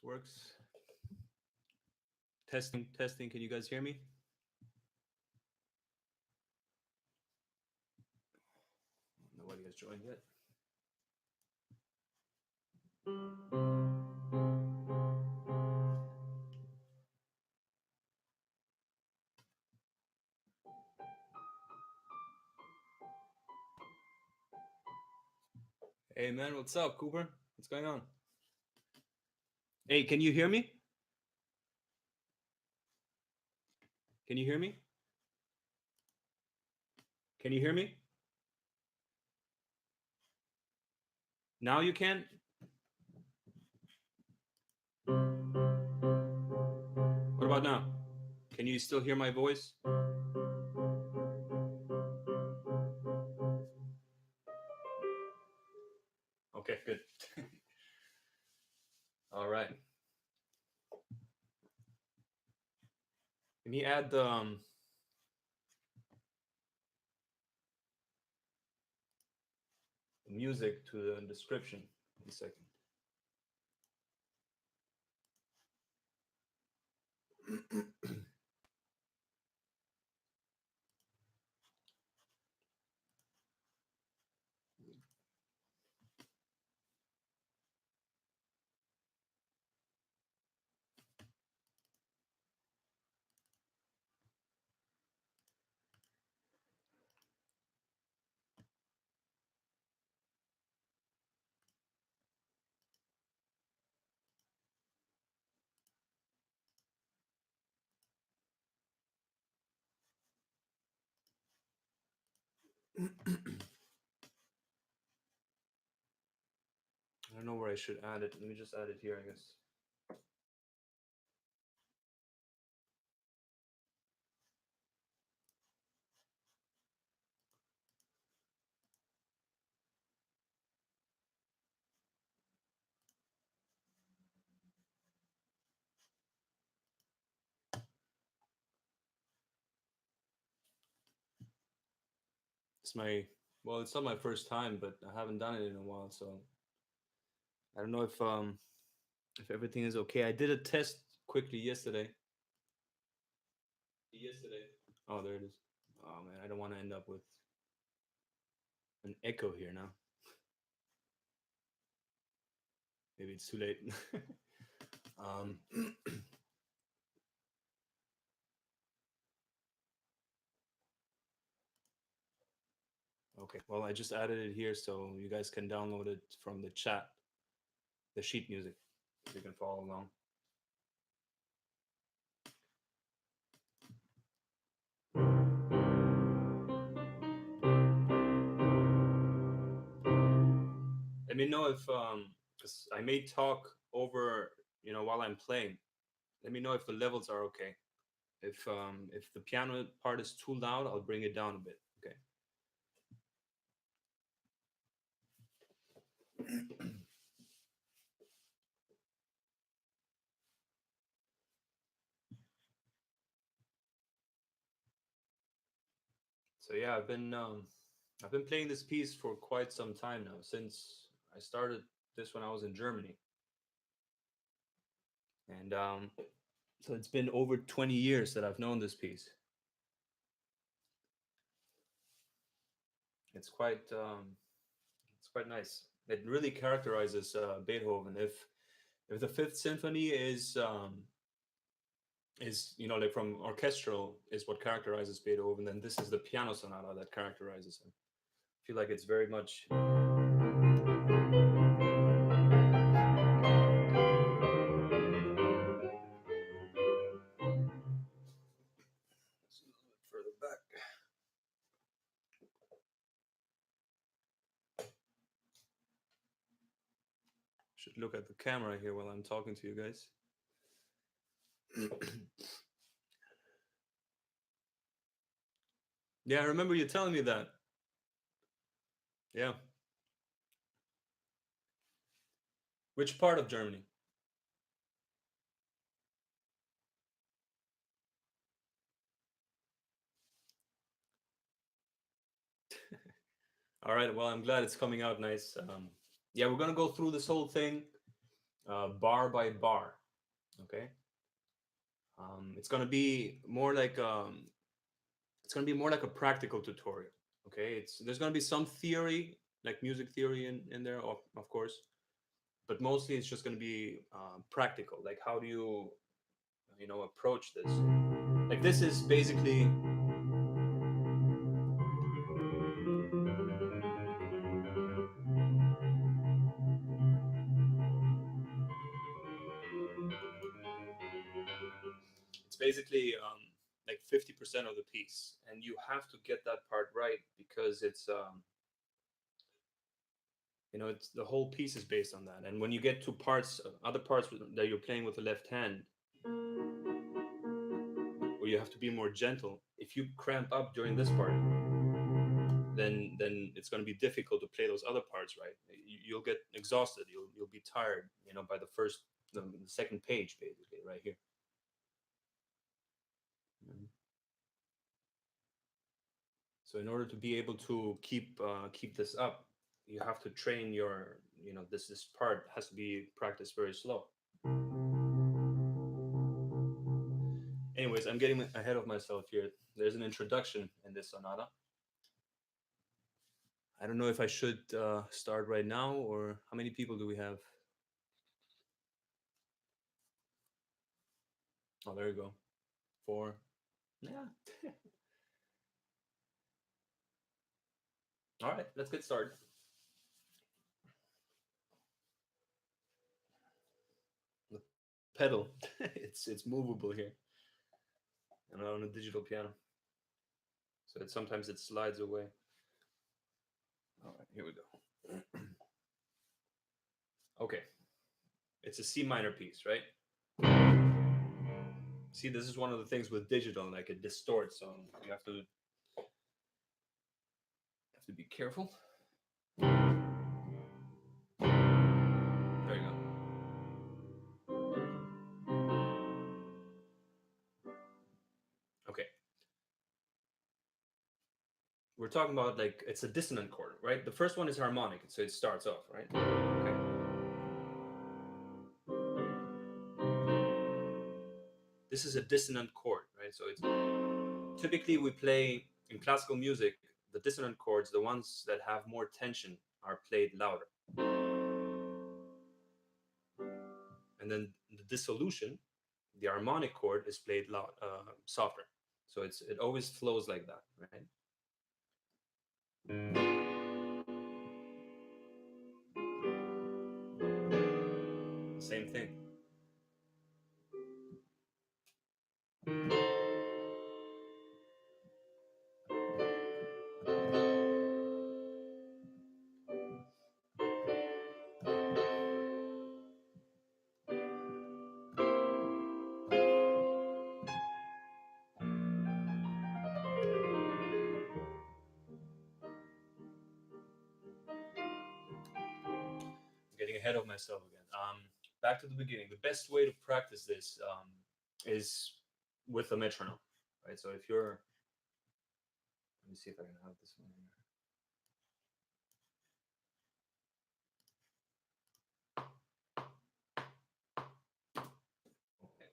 Works. Testing, testing. Can you guys hear me? Nobody has joined yet. Hey man, what's up, Cooper? What's going on? Hey, can you hear me? Can you hear me? Can you hear me? Now you can? What about now? Can you still hear my voice? Okay, good. All right. Let me add the music to the description. 1 second. I don't know where I should add it. Let me just add it here, I guess. It's not my first time, but I haven't done it in a while, so I don't know if everything is okay. I did a test quickly yesterday. Oh, there it is. Oh man, I don't want to end up with an echo here now. Maybe it's too late. um, okay, well, I just added it here so you guys can download it from the chat, the sheet music. You can follow along. Let me know if 'cause I may talk over, while I'm playing. Let me know if the levels are okay. If the piano part is too loud, I'll bring it down a bit. Okay. So yeah, I've been playing this piece for quite some time now, since I started this when I was in Germany, and so it's been over 20 years that I've known this piece. It's quite nice. It really characterizes Beethoven. If the Fifth Symphony is like from orchestral is what characterizes Beethoven, then this is the piano sonata that characterizes him. I feel like it's very much. Further back. Should look at the camera here while I'm talking to you guys. Yeah, I remember you telling me that. Yeah. Which part of Germany? All right. Well, I'm glad it's coming out nice. Yeah, we're gonna go through this whole thing. bar by bar. Okay, it's gonna be more like a practical tutorial. Okay, it's there's gonna be some theory, like music theory in there, of course, but mostly it's just gonna be practical. Like how do you approach this? Like this is basically it's basically like 50% of the piece, and you have to get that part right because it's the whole piece is based on that. And when you get to parts, other parts that you're playing with the left hand, where you have to be more gentle, if you cramp up during this part, then it's going to be difficult to play those other parts right. You'll get exhausted. You'll be tired. By the second page, basically, right here. Mhm. So in order to be able to keep this up, you have to train this part has to be practiced very slow. Anyways, I'm getting ahead of myself here. There's an introduction in this sonata. I don't know if I should start right now, or how many people do we have? Oh, there you go. 4. Yeah. All right, let's get started. The pedal, it's movable here, and on a digital piano, so sometimes it slides away. All right, here we go. Okay, it's a C minor piece, right? See, this is one of the things with digital, like it distorts, so you have to be careful. There you go. Okay, we're talking about, like, it's a dissonant chord, right? The first one is harmonic, so it starts off, right? Okay. This is a dissonant chord, right? So it's typically we play in classical music, the dissonant chords, the ones that have more tension, are played louder. And then the dissolution, the harmonic chord, is played softer. So it always flows like that, right? Same thing. I'm getting ahead of myself again. Back to the beginning. The best way to practice this is with a metronome, right? So if you're, let me see if I can have this one here. Okay.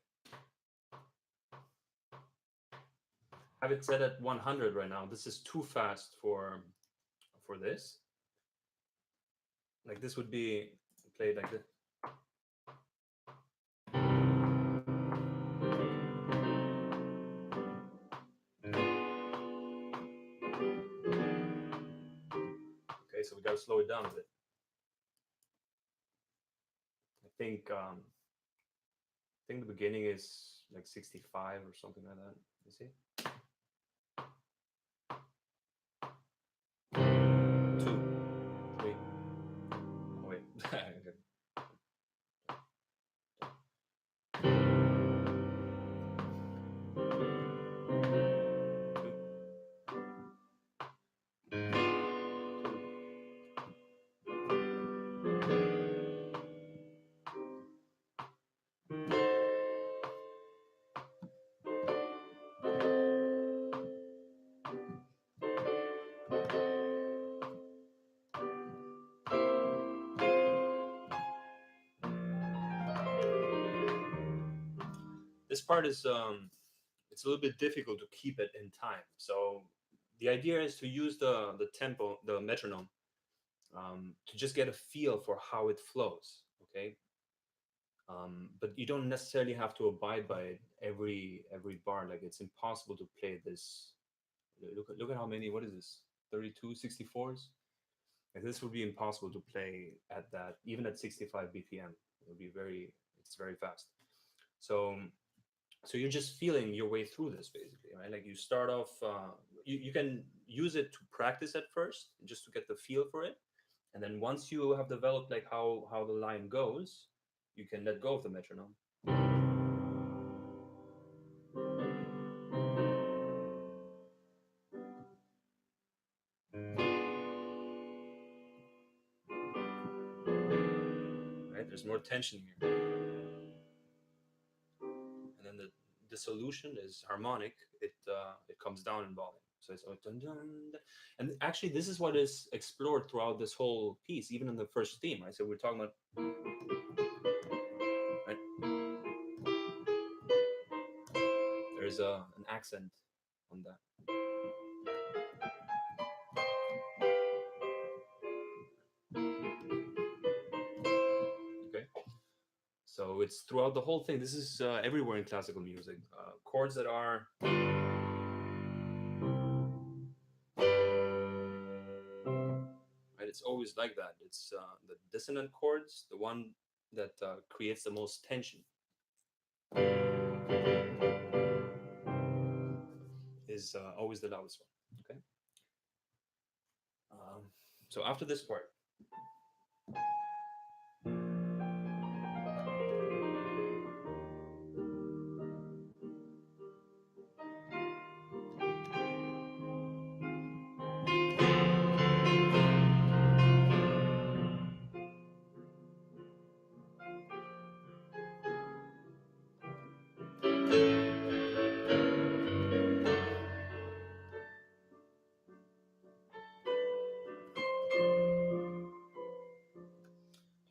Have it set at 100 right now. This is too fast for this. Like this would be played like this. Okay, so we got to slow it down a bit. I think the beginning is like 65 or something like that. You see? 2, 3. Oh, wait. this part is it's a little bit difficult to keep it in time. So the idea is to use the tempo, the metronome, to just get a feel for how it flows. Okay, but you don't necessarily have to abide by it every bar. Like it's impossible to play this. Look at how many. What is this? 32 64s. Like this would be impossible to play at that, even at 65 BPM. It would be very. It's very fast. So you're just feeling your way through this basically, right? Like you start off. You can use it to practice at first, just to get the feel for it, and then once you have developed like how the line goes, you can let go of the metronome. Right, there's more tension here, and then the dissolution is harmonic. It comes down in volume, so it's dun, dun, dun. And actually this is what is explored throughout this whole piece, even in the first theme, right? So we're talking about, right, there's an accent on that. Okay, so it's throughout the whole thing. This is everywhere in classical music. Chords that are, right, it's always like that. It's the dissonant chords, the one that creates the most tension, is always the loudest one. Okay, um, so after this part,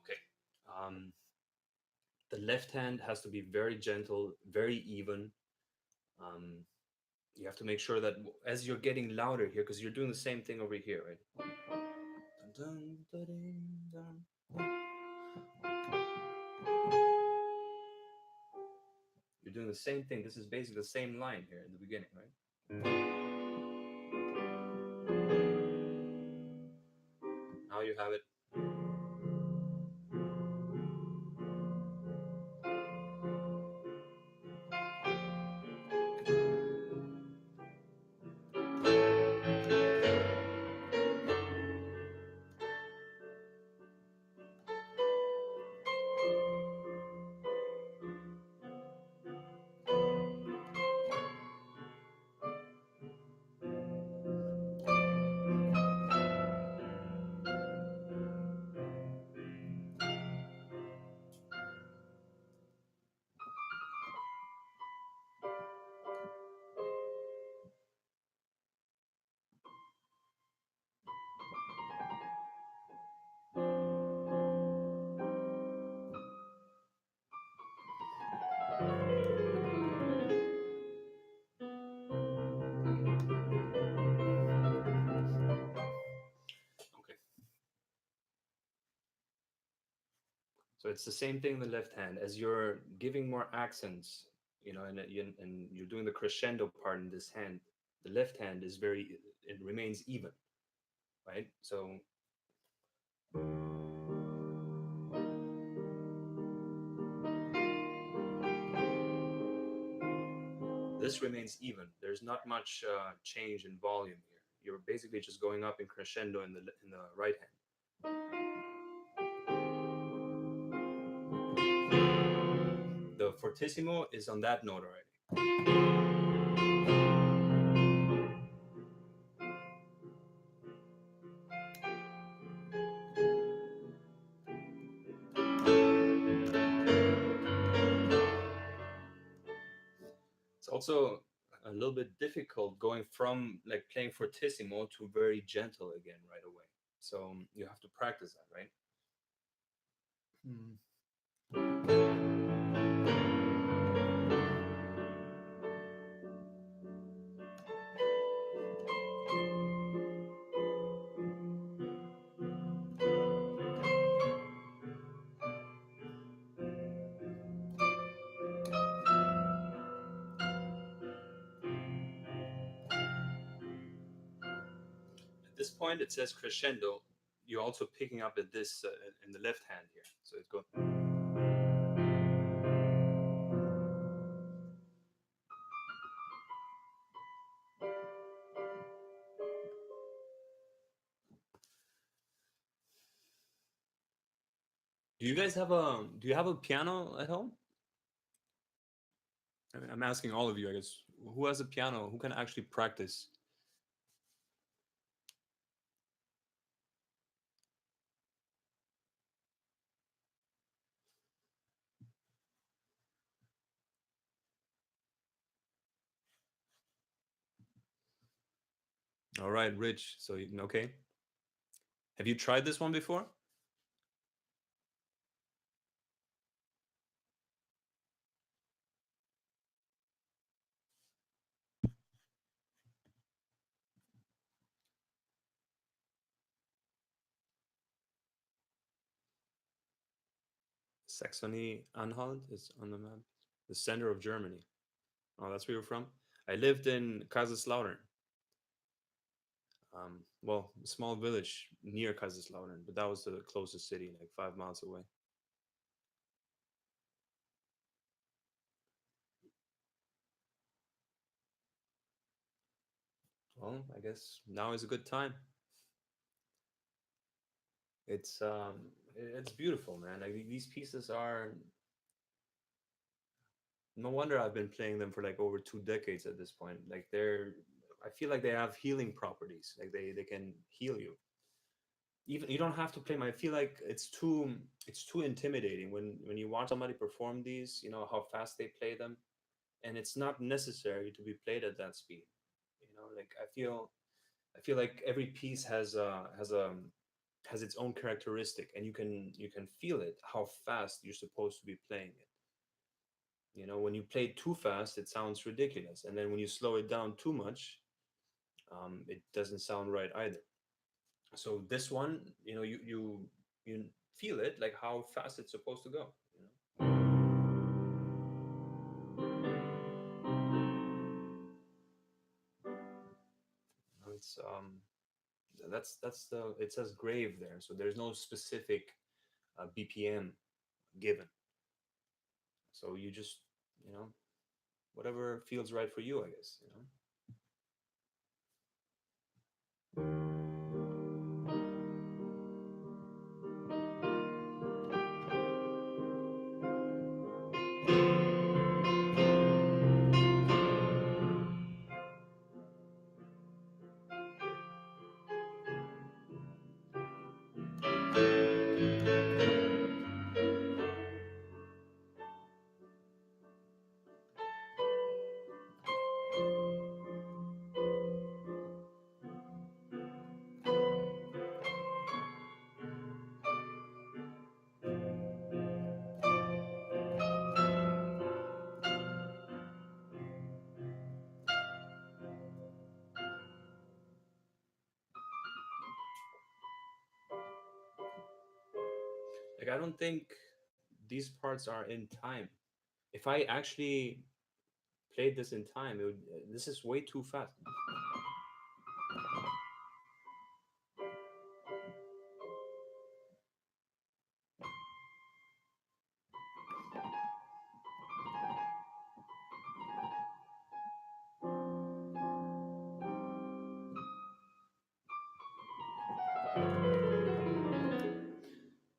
okay, um, the left hand has to be very gentle, very even. Um, you have to make sure that as you're getting louder here, because you're doing the same thing over here, right? Dun, dun, dun, dun. You're doing the same thing. This is basically the same line here in the beginning, right? Now you have it. Okay. So it's the same thing in the left hand. As you're giving more accents, and you're doing the crescendo part in this hand, the left hand is it remains even, right? So this remains even. There's not much change in volume here. You're basically just going up in crescendo in the right hand. The fortissimo is on that note already. It's also a little bit difficult going from like playing fortissimo to very gentle again right away. So you have to practice that, right? Hmm. this point it says crescendo. You're also picking up at this in the left hand here. So it goes. Do you have a piano at home? I mean, I'm asking all of you, I guess. Who has a piano? Who can actually practice? All right, Rich. So okay. Have you tried this one before? Saxony-Anhalt is on the map. The center of Germany. Oh, that's where you're from. I lived in Kaiserslautern. Well, a small village near Kaiserslautern, but that was the closest city, like 5 miles away. Well, I guess now is a good time. It's it's beautiful, man. Like these pieces are no wonder I've been playing them for like over 2 decades at this point. Like I feel like they have healing properties. Like they can heal you. Even you don't have to play them. I feel like it's too intimidating when you watch somebody perform these. You know how fast they play them, and it's not necessary to be played at that speed. You know, like I feel like every piece has its own characteristic, and you can feel it how fast you're supposed to be playing it. You know, when you play it too fast, it sounds ridiculous, and then when you slow it down too much, it doesn't sound right either. So this one, you know, you feel it like how fast it's supposed to go. You know, it's that's the it says grave there, so there's no specific BPM given. So you just you know whatever feels right for you, I guess. You know. Like I don't think these parts are in time. If I actually played this in time, this is way too fast.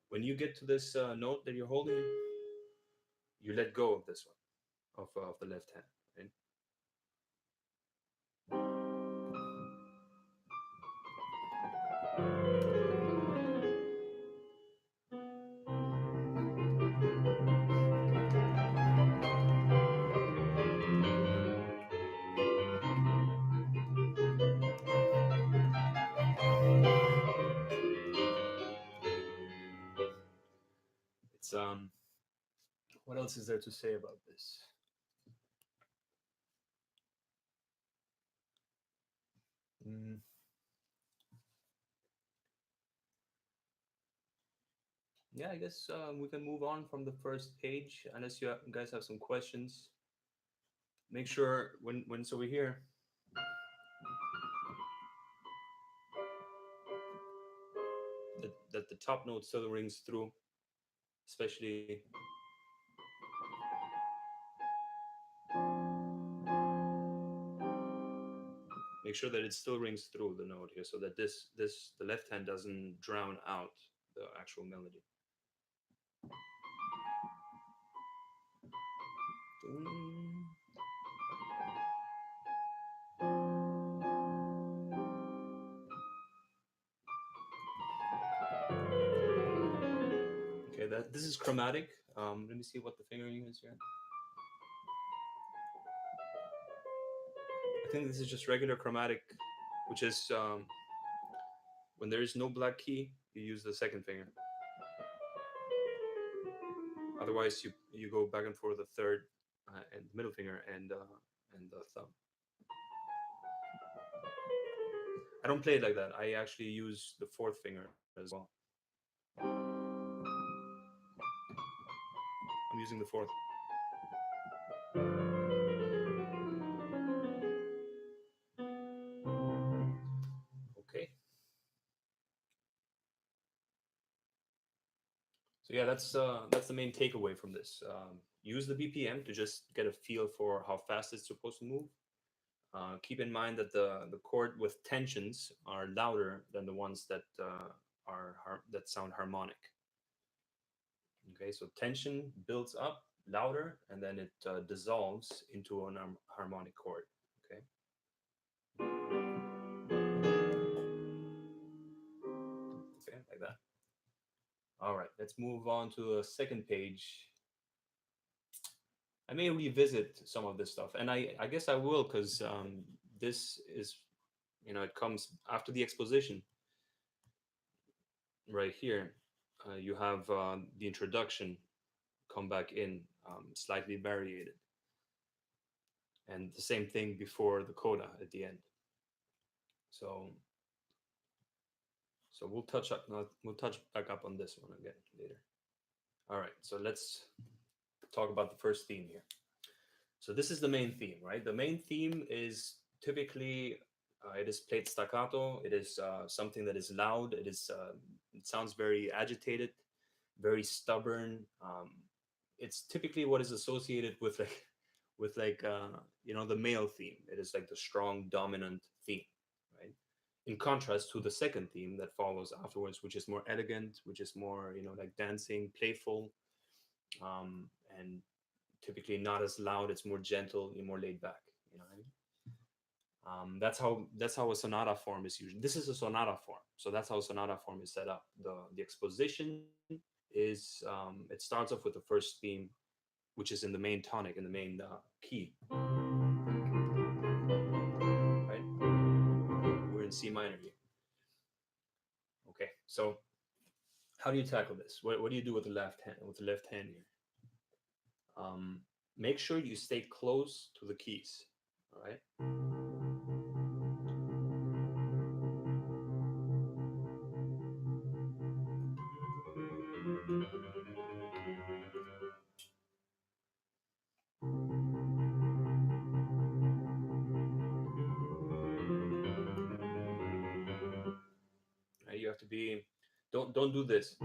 When you get to this note that you're holding, you let go of this one, of the left hand. Right? It's what else is there to say about this? Mm, yeah, I guess we can move on from the first page unless you guys have some questions. Make sure when so we're here. that the top note still rings through, especially make sure that it still rings through the note here, so that this the left hand doesn't drown out the actual melody. Okay, that this is chromatic. Let me see what the fingering is here. I think this is just regular chromatic, which is when there is no black key, you use the second finger. Otherwise, you go back and forth the third and middle finger and the thumb. I don't play it like that. I actually use the fourth finger as well. I'm using the fourth. Okay. So yeah, that's the main takeaway from this. Use the BPM to just get a feel for how fast it's supposed to move. Keep in mind that the chord with tensions are louder than the ones that that sound harmonic. Okay, so tension builds up louder and then it dissolves into an harmonic chord. Okay, okay, like that. All right, let's move on to the second page. I may revisit some of this stuff, and I guess I will because this is, you know, it comes after the exposition right here. You have the introduction come back in, slightly variated, and the same thing before the coda at the end. So we'll touch up, we'll touch back up on this one again later. All right, so let's talk about the first theme here. So this is the main theme, right? The main theme is typically it is played staccato. It is something that is loud. It sounds very agitated, very stubborn. It's typically what is associated with you know, the male theme. It is like the strong dominant theme, right? In contrast to the second theme that follows afterwards, which is more elegant, which is more, you know, like dancing, playful, and typically not as loud. It's more gentle, more laid back, you know what I mean? That's how a sonata form is usually. This is a sonata form, so that's how a sonata form is set up. The exposition is it starts off with the first theme, which is in the main tonic, in the main key, right? We're in C minor here. Okay, so how do you tackle this? What do you do with the left hand? With the left hand here, make sure you stay close to the keys. All right. Right, you have to be. Don't do this.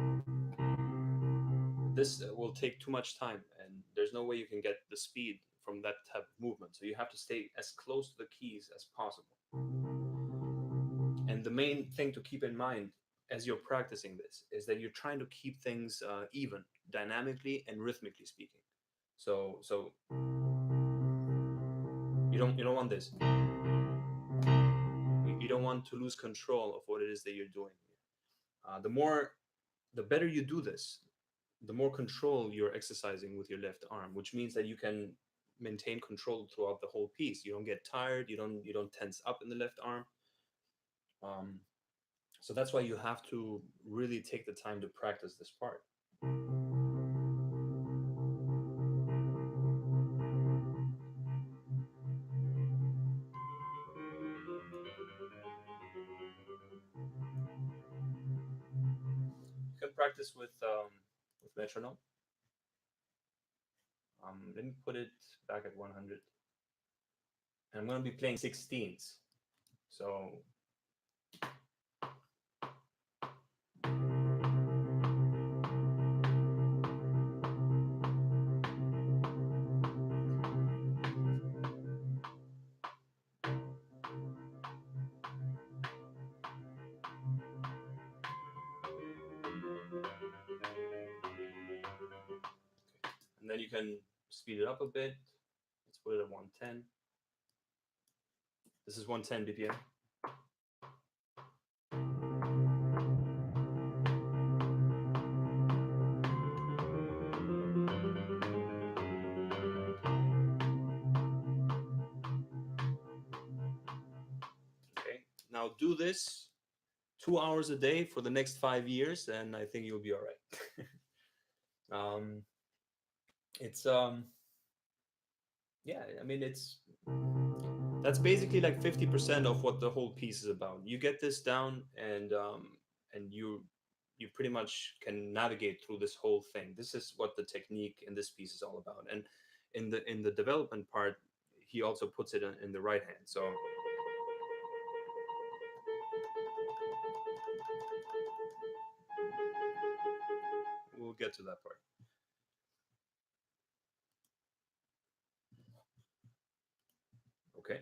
This will take too much time, and there's no way you can get the speed from that type of movement. So you have to stay as close to the keys as possible. And the main thing to keep in mind as you're practicing this is that you're trying to keep things even, dynamically and rhythmically speaking. So you don't want this. You don't want to lose control of what it is that you're doing. The better you do this, the more control you're exercising with your left arm, which means that you can maintain control throughout the whole piece. You don't get tired. You don't tense up in the left arm. Um, so that's why you have to really take the time to practice this part. You can practice with metronome. Let me put it back at 100. And I'm going to be playing 16s. So then you can speed it up a bit. Let's put it at 110. This is 110 BPM. Okay, now do this 2 hours a day for the next 5 years, and I think you'll be all right. um, it's yeah, I mean, that's basically like 50% of what the whole piece is about. You get this down, and you pretty much can navigate through this whole thing. This is what the technique in this piece is all about. And in the development part, he also puts it in the right hand. So we'll get to that part. Okay.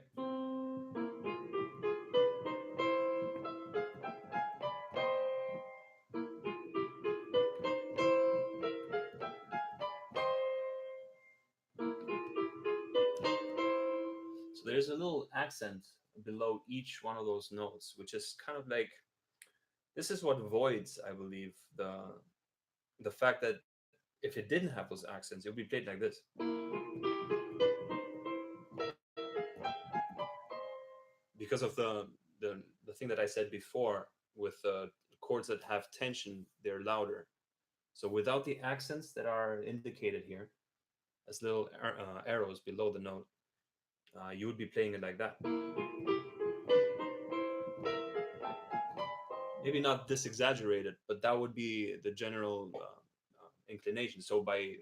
So there's a little accent below each one of those notes, which is kind of like, this is what voids, I believe, the fact that if it didn't have those accents, it would be played like this. Because of the thing that I said before, with the chords that have tension, they're louder. So without the accents that are indicated here as little arrows below the note, you would be playing it like that. Maybe not this exaggerated, but that would be the general inclination. So by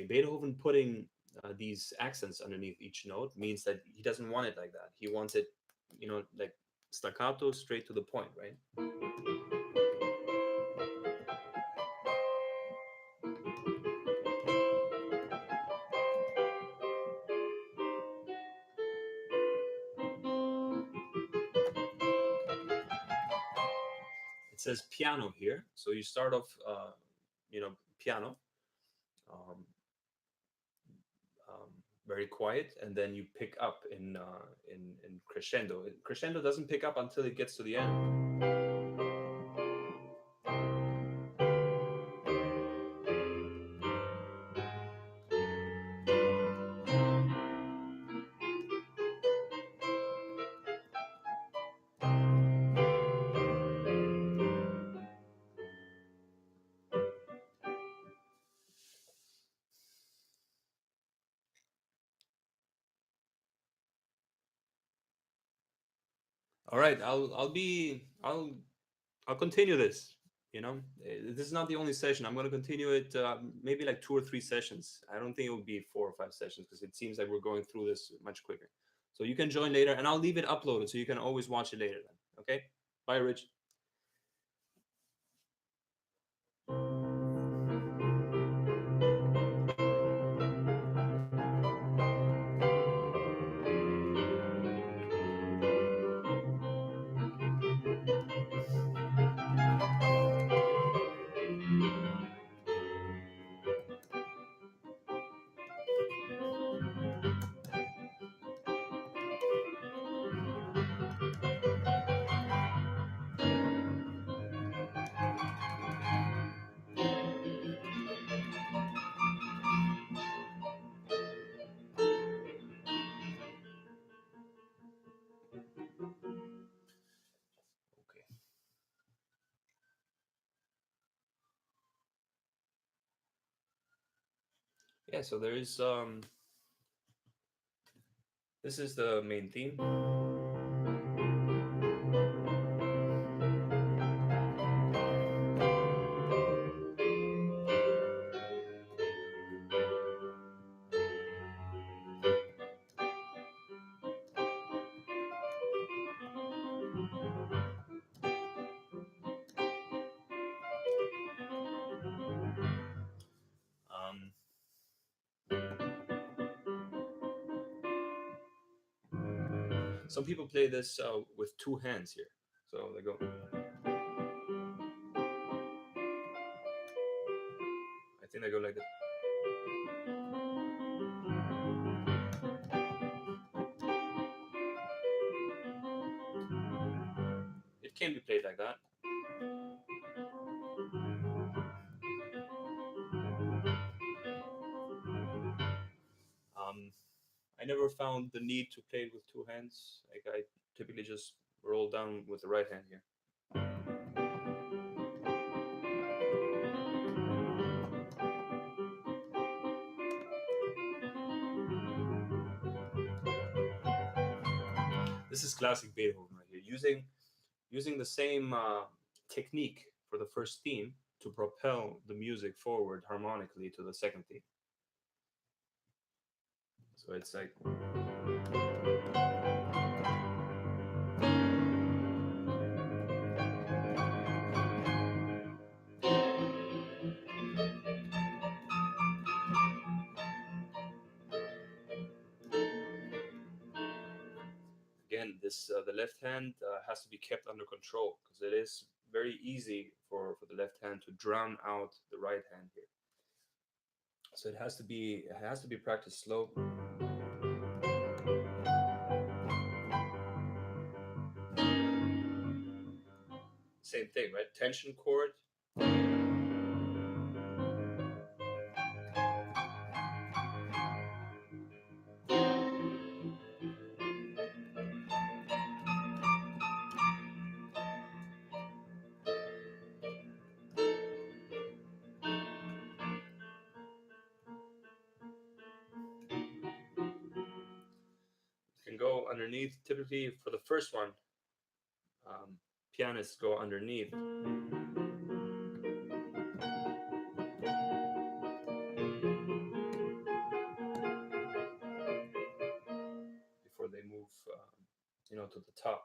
Beethoven putting these accents underneath each note means that he doesn't want it like that. He wants it, like staccato, straight to the point, right? It says piano here, so you start off, piano, um, um, very quiet, and then you pick up in crescendo. Crescendo doesn't pick up until it gets to the end. All right, I'll continue this. This is not the only session. I'm going to continue it, maybe like 2 or 3 sessions. I don't think it will be 4 or 5 sessions, because it seems like we're going through this much quicker. So you can join later, and I'll leave it uploaded so you can always watch it later then. Okay? Bye, Rich. Okay. Yeah, so there is this is the main theme. Um, some people play this with 2 hands here. So they go. I think they go like this. can be played like that. Um, I never found the need to play it with two hands. Like I typically just roll down with the right hand here. This is classic Beethoven right here, using the same technique for the first theme to propel the music forward harmonically to the second theme. So it's like again, this the left hand has to be kept under control because it is very easy for the left hand to drown out the right hand here. So it has to be practiced slow. Same thing, right? Tension chord. Can go underneath. Typically, for the first one, pianists go underneath. Before they move, to the top.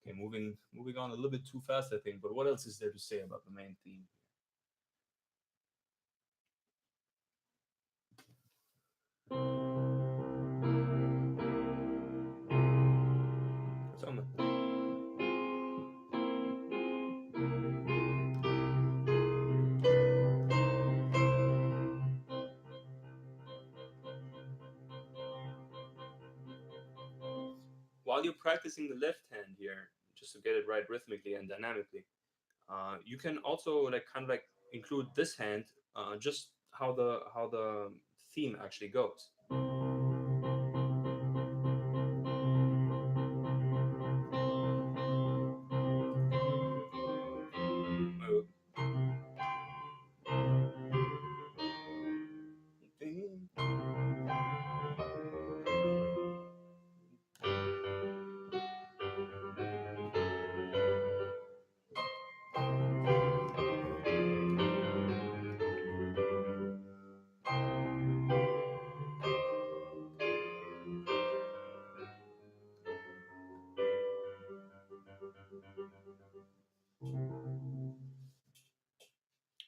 Okay, moving on a little bit too fast, I think. But what else is there to say about the main theme? So while you're practicing the left hand here, just to get it right rhythmically and dynamically, you can also like kind of like include this hand, just how the theme actually goes.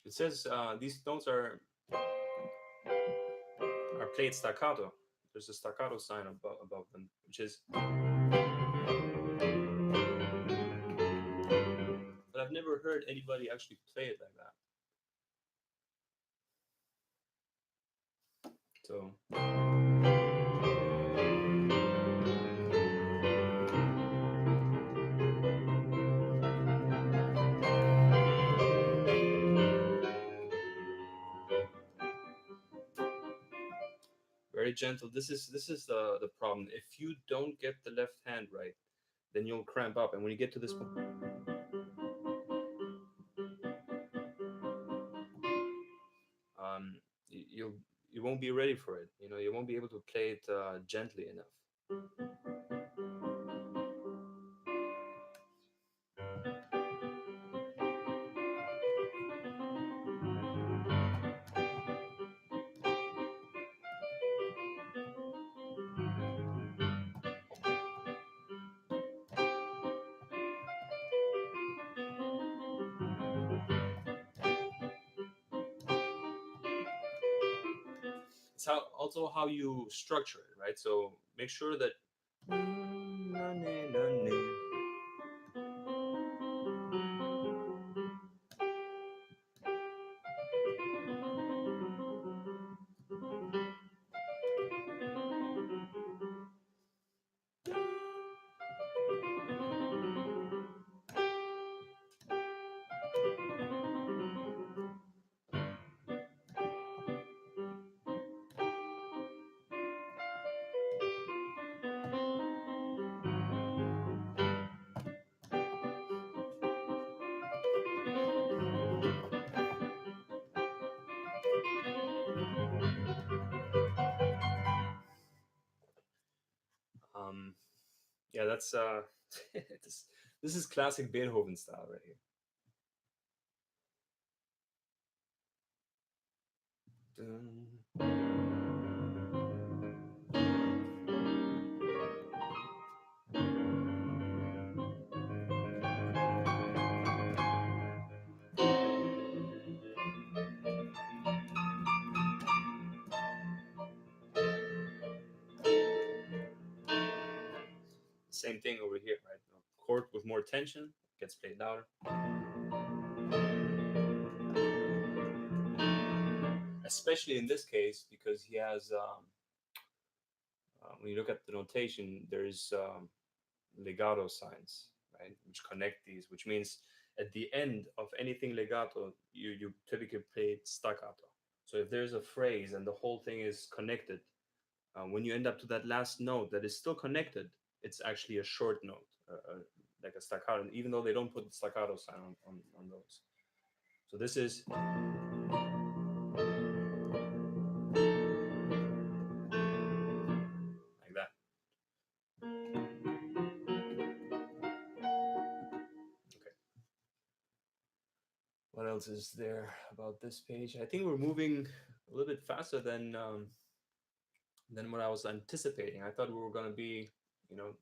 It says these notes are played staccato. There's a staccato sign above them, which is. But I've never heard anybody actually play it like that. So. Very gentle. This is the problem. If you don't get the left hand right, then you'll cramp up, and when you get to this point, you'll you won't be ready for it. You won't be able to play it gently enough. It's how you structure it, right? So make sure that Yeah, that's this, this is classic Beethoven style right here. Dun. Same thing over here, right? A chord with more tension gets played louder. Especially in this case because he has when you look at the notation, there's legato signs, right, which connect these, which means at the end of anything legato, you typically play it staccato. So if there's a phrase and the whole thing is connected, when you end up to that last note that is still connected, it's actually a short note, like a staccato, even though they don't put the staccato sign on those. So this is like that. Okay. What else is there about this page? I think we're moving a little bit faster than what I was anticipating. I thought we were gonna be, you know,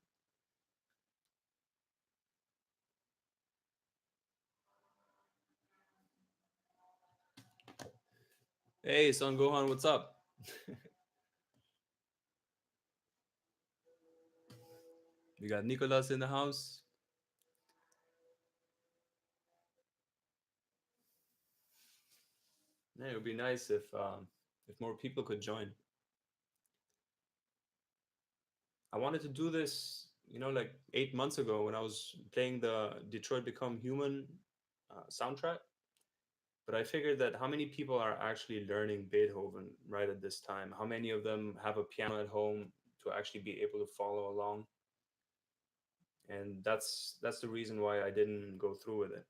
hey, Son Gohan, what's up? We got Nicolas in the house. Yeah, it would be nice if more people could join. I wanted to do this, like 8 months ago when I was playing the Detroit Become Human soundtrack. But I figured that how many people are actually learning Beethoven right at this time? How many of them have a piano at home to actually be able to follow along? And that's the reason why I didn't go through with it.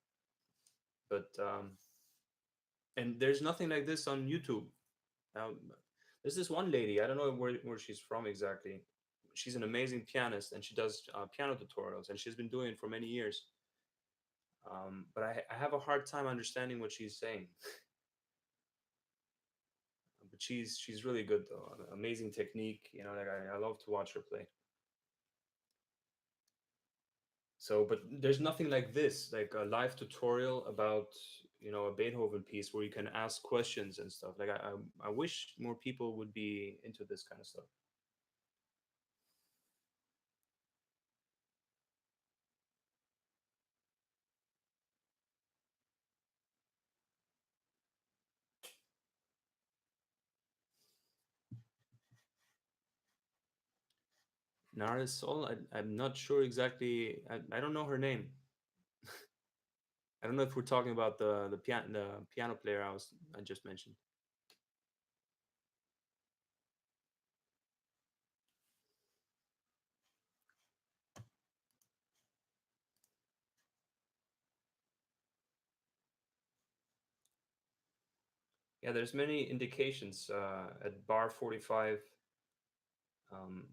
But and there's nothing like this on YouTube. Now, there's this one lady. I don't know where she's from exactly. She's an amazing pianist, and she does piano tutorials, and she's been doing it for many years. But I have a hard time understanding what she's saying. But she's really good though. Amazing technique. Like I love to watch her play. So, but there's nothing like this, like a live tutorial about a Beethoven piece where you can ask questions and stuff. Like I wish more people would be into this kind of stuff. Narisol, I'm not sure exactly. I don't know her name. I don't know if we're talking about the piano player I just mentioned. Yeah, there's many indications at bar 45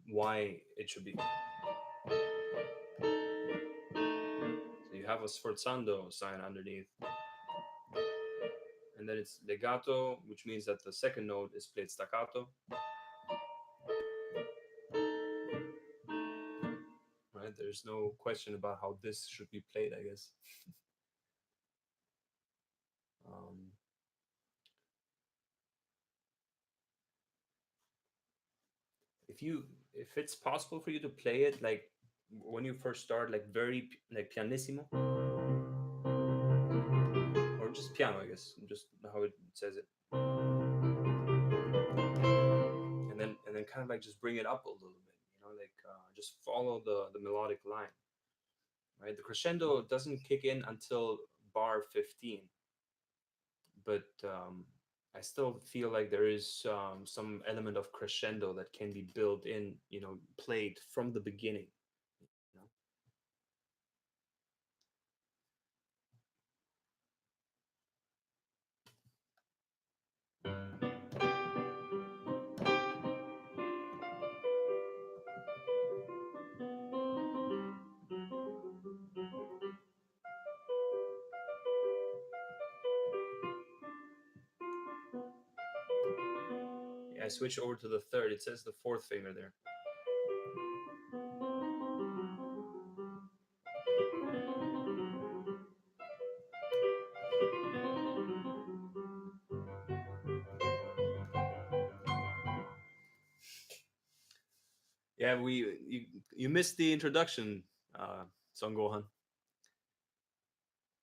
why it should be. So you have a sforzando sign underneath, and then it's legato, which means that the second note is played staccato. Right? There's no question about how this should be played, I guess. Um, if it's possible for you to play it like when you first start, like very like pianissimo, or just piano, I guess, just how it says it, and then kind of like just bring it up a little bit, like just follow the melodic line, right? The crescendo doesn't kick in until bar 15, but I still feel like there is some element of crescendo that can be built in, played from the beginning. You know? I switch over to the third. It says the fourth finger there. Yeah, you missed the introduction, Son Gohan.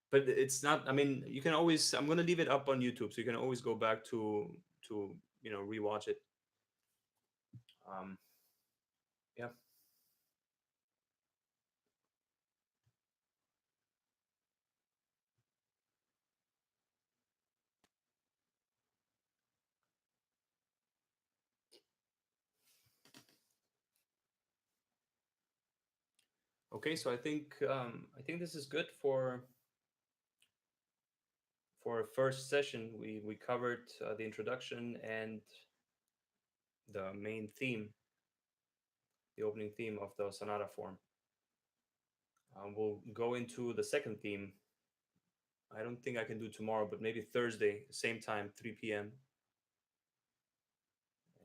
But it's not. I mean, you can always. I'm gonna leave it up on YouTube, so you can always go back to rewatch it. Um, yeah. Okay, so I think this is good for a first session. We covered the introduction and the main theme, the opening theme of the sonata form. We'll go into the second theme. I don't think I can do tomorrow, but maybe Thursday, same time, 3 p.m.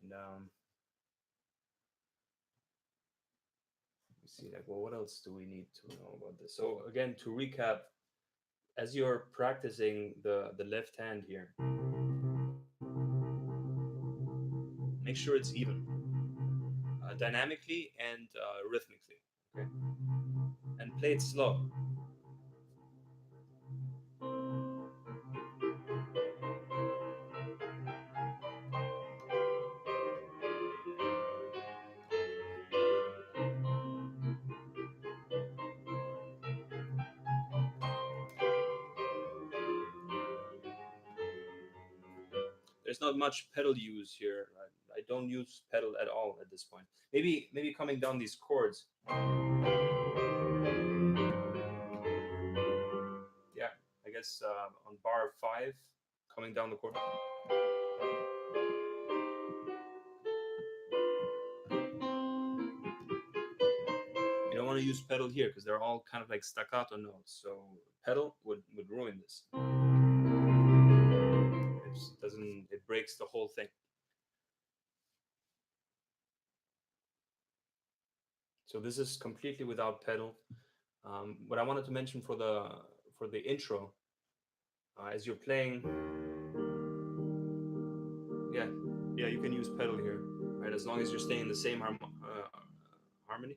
And let me see, like, well, what else do we need to know about this? So again, to recap, as you're practicing the left hand here, make sure it's even, dynamically and rhythmically. Okay, and play it slow. There's not much pedal use here. I don't use pedal at all at this point. Maybe coming down these chords. Yeah, I guess on bar 5, coming down the chord. You don't want to use pedal here because they're all kind of like staccato notes. So pedal would ruin this. It breaks the whole thing. So this is completely without pedal. What I wanted to mention for the intro, as you're playing, yeah, yeah, you can use pedal here, right? As long as you're staying in the same harmony.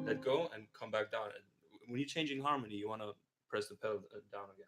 Let go and come back down. When you're changing harmony, you want to press the pedal down again.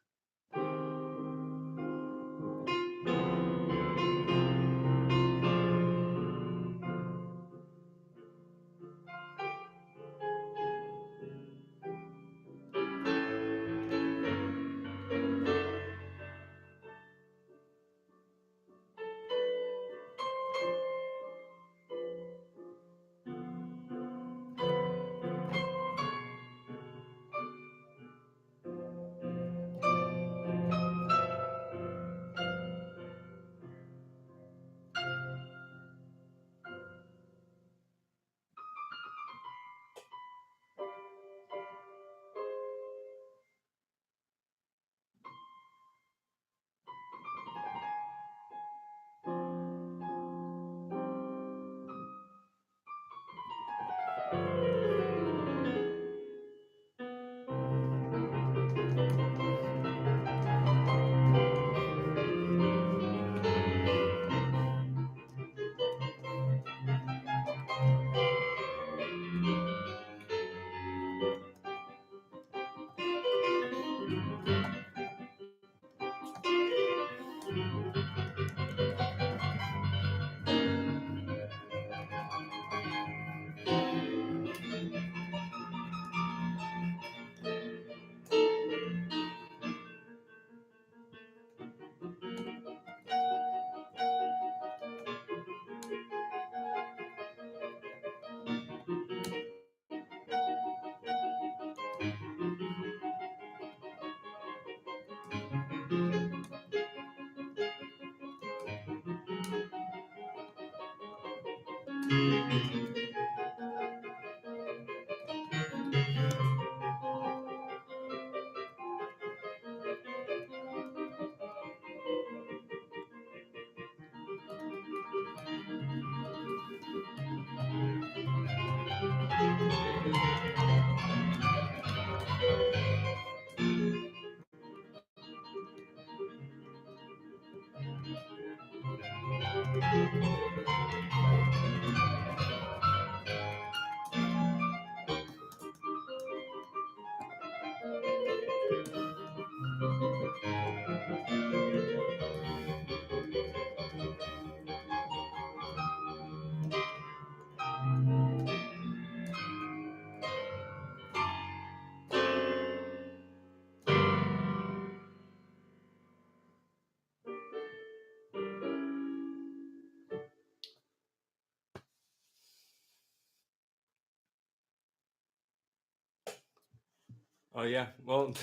Oh yeah. Well,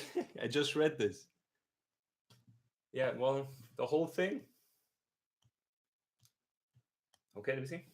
I just read this. Yeah. Well, the whole thing. Okay. Let me see.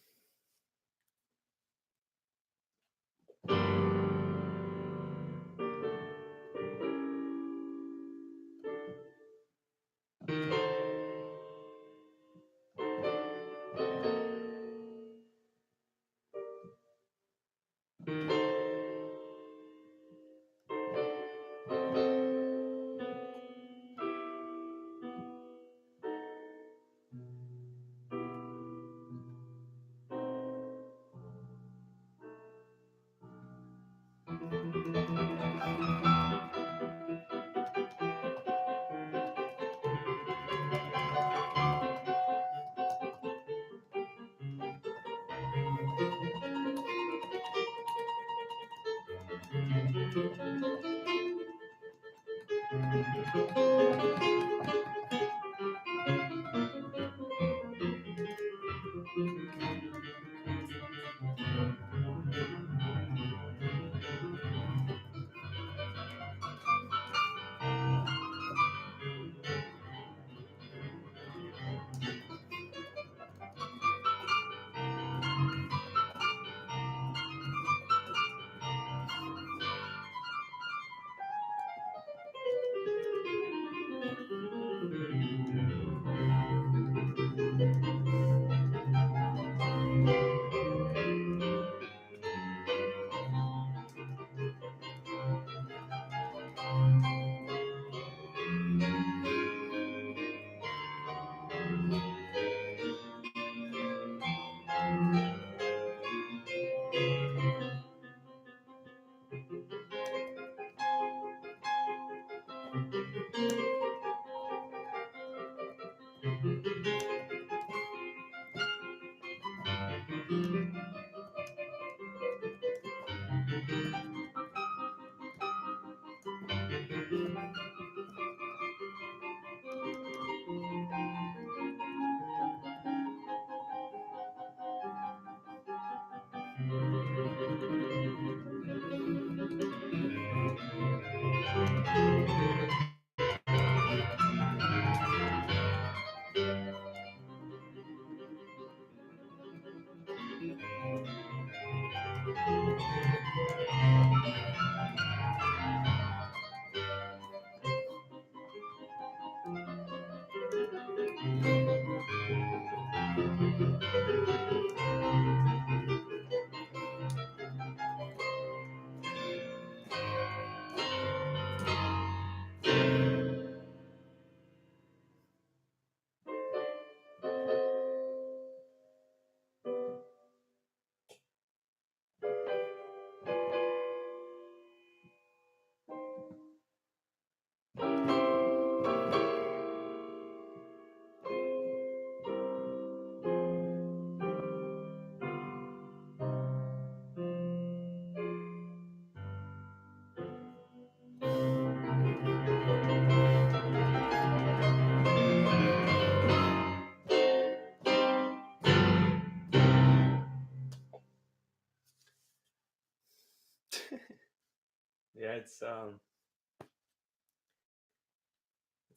Yeah, it's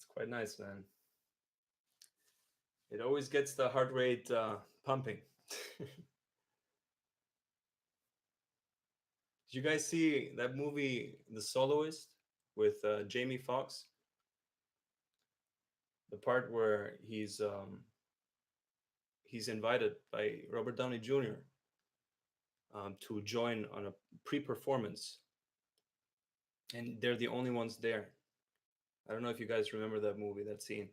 quite nice, man. It always gets the heart rate pumping. Did you guys see that movie, The Soloist, with Jamie Foxx? The part where he's invited by Robert Downey Jr. To join on a pre-performance, and they're the only ones there. I don't know if you guys remember that movie, that scene.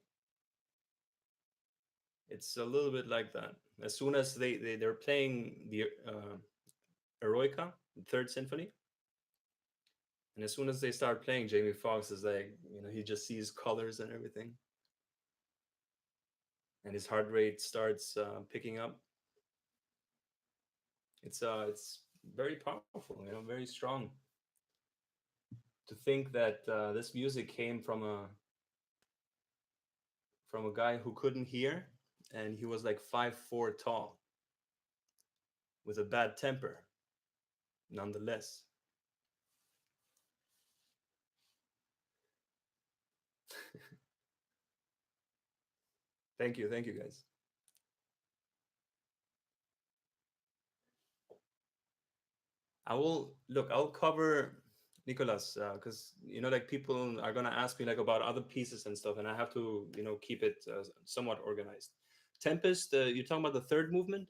It's a little bit like that. As soon as they're playing the Eroica, the Third Symphony, and as soon as they start playing, Jamie Foxx is like, he just sees colors and everything, and his heart rate starts picking up. It's very powerful, very strong. To think that this music came from a guy who couldn't hear, and he was like 5'4" tall, with a bad temper, nonetheless. Thank you, guys. I will look. I'll cover Nicolas because like people are gonna ask me like about other pieces and stuff, and I have to keep it somewhat organized. Tempest, you're talking about the third movement,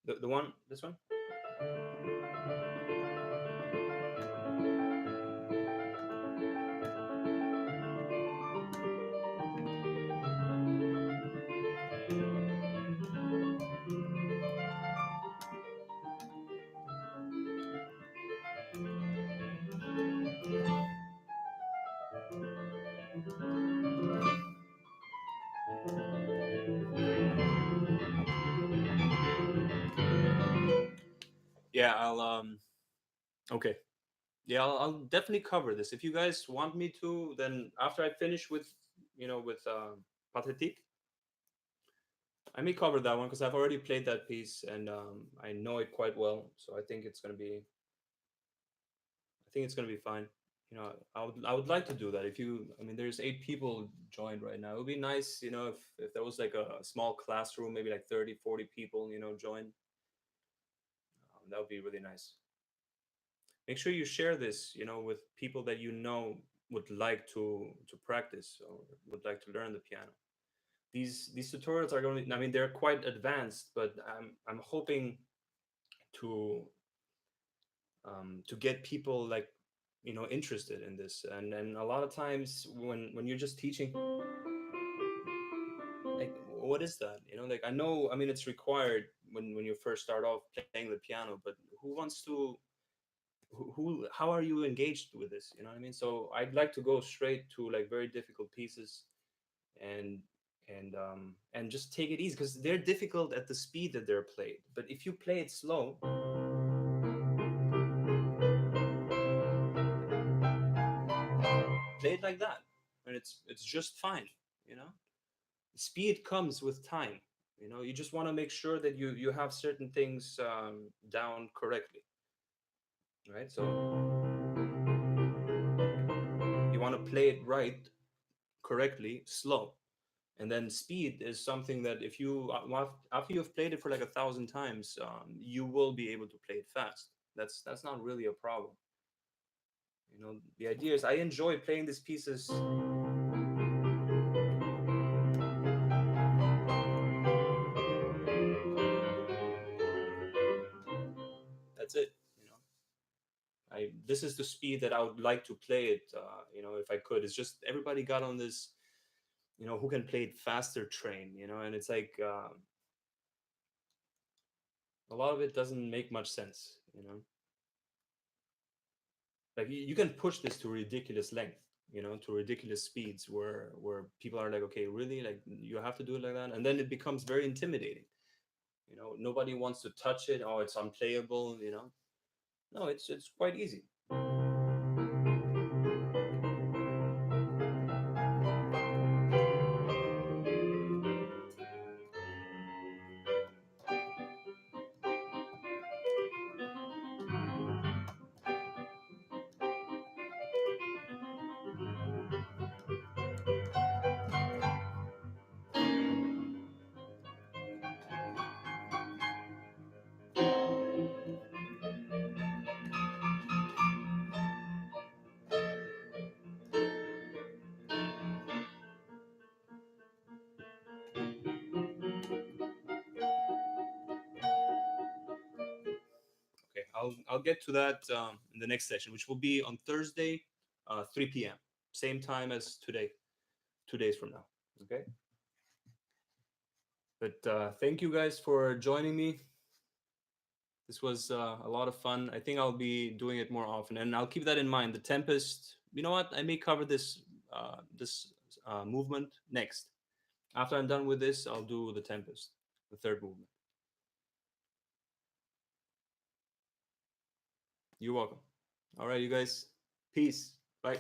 the one, this one. Yeah, I'll okay. Yeah, I'll definitely cover this. If you guys want me to, then after I finish with with Pathetique, I may cover that one because I've already played that piece and I know it quite well. So I think it's gonna be fine. I would like to do that. If you, I mean, there's 8 people joined right now. It would be nice, if there was like a small classroom, maybe like 30, 40 people, join. That would be really nice. Make sure you share this, with people that would like to practice or would like to learn the piano. These tutorials are going to, I mean, they're quite advanced, but I'm hoping to to get people like interested in this. And a lot of times when you're just teaching, like, what is that, like, I know, I mean, it's required when you first start off playing the piano, but who wants to how are you engaged with this, you know what I mean? So I'd like to go straight to like very difficult pieces and and just take it easy because they're difficult at the speed that they're played. But if you play it slow, play it like that, and it's just fine, you know. Speed comes with time. You just want to make sure that you have certain things down correctly, right? So you want to play it right, correctly, slow. And then speed is something that if you after you've played it for like 1,000 times, you will be able to play it fast. That's not really a problem. The idea is I enjoy playing these pieces. That's it. I This is the speed that I would like to play it. If I could, it's just everybody got on this, who can play it faster train. And it's like a lot of it doesn't make much sense. Like you can push this to ridiculous length, to ridiculous speeds where people are like, okay, really, like you have to do it like that, and then it becomes very intimidating. Nobody wants to touch it. Oh, it's unplayable. No, it's quite easy. Okay, I'll get to that in the next session, which will be on Thursday, 3 p.m. Same time as today, 2 days from now. Okay. But thank you guys for joining me. This was a lot of fun. I think I'll be doing it more often, and I'll keep that in mind. The Tempest. You know what? I may cover this movement next. After I'm done with this, I'll do the Tempest, the third movement. You're welcome. All right, you guys. Peace. Bye.